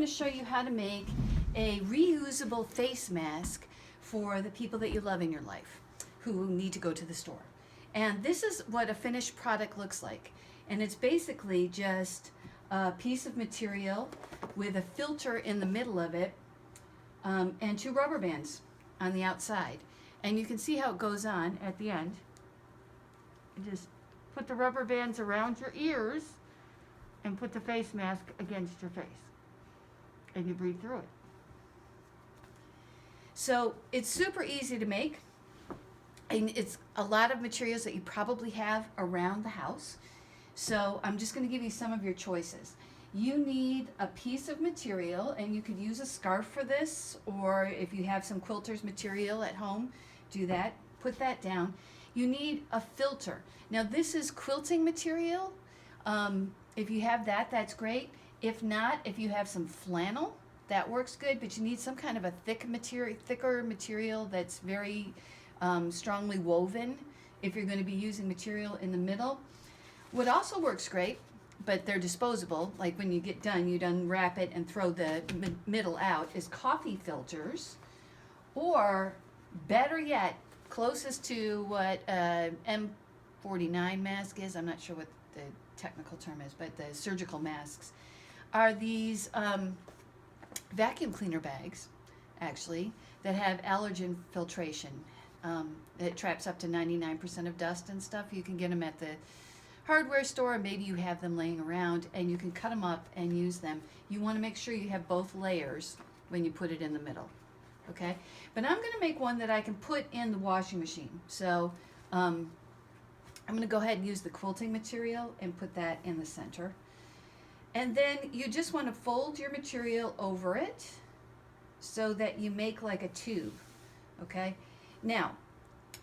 to show you how to make a reusable face mask for the people that you love in your life who need to go to the store. And this is what a finished product looks like. And it's basically just a piece of material with a filter in the middle of it, and 2 rubber bands on the outside. And you can see how it goes on at the end. You just put the rubber bands around your ears and put the face mask against your face. And you breathe through it. So it's super easy to make. And it's a lot of materials that you probably have around the house. So I'm just going to give you some of your choices. You need a piece of material, and you could use a scarf for this, or if you have some quilter's material at home, do that. Put that down. You need a filter. Now this is quilting material. If you have that, that's great. If not, if you have some flannel, that works good, but you need some kind of a thicker material that's very strongly woven if you're going to be using material in the middle. What also works great, but they're disposable, like when you get done, you'd unwrap it and throw the middle out, is coffee filters, or better yet, closest to what M49 mask is, I'm not sure what the technical term is, but the surgical masks, are these vacuum cleaner bags, actually, that have allergen filtration. It traps up to 99% of dust and stuff. You can get them at the hardware store, maybe you have them laying around, and you can cut them up and use them. You want to make sure you have both layers when you put it in the middle, okay? But I'm going to make one that I can put in the washing machine. So I'm going to go ahead and use the quilting material and put that in the center. And then you just want to fold your material over it so that you make like a tube, okay? Now,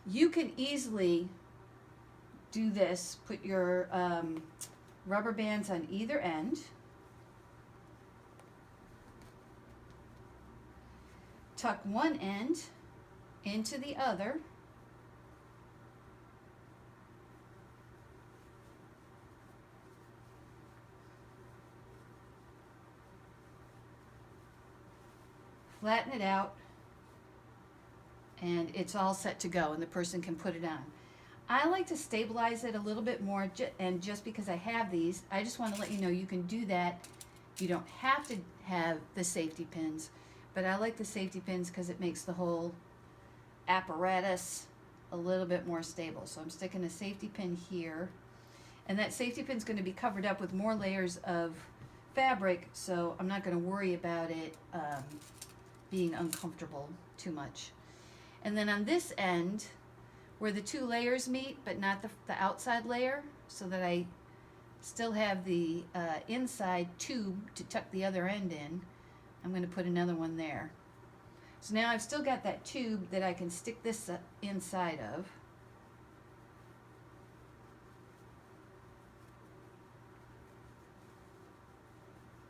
you can easily do this, put your rubber bands on either end, tuck one end into the other, flatten it out, and it's all set to go, and the person can put it on. I like to stabilize it a little bit more, and just because I have these, I just want to let you know you can do that. You don't have to have the safety pins, but I like the safety pins because it makes the whole apparatus a little bit more stable. So I'm sticking a safety pin here, and that safety pin is going to be covered up with more layers of fabric, so I'm not going to worry about it being uncomfortable too much. And then on this end, where the 2 layers meet, but not the outside layer, so that I still have the inside tube to tuck the other end in, I'm going to put another one there. So now I've still got that tube that I can stick this inside of.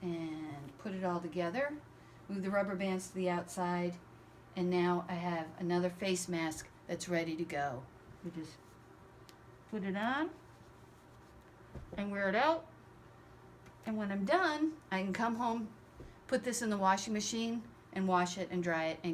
And put it all together. Move the rubber bands to the outside. And now I have another face mask that's ready to go. We just put it on and wear it out. And when I'm done, I can come home, put this in the washing machine and wash it and dry it and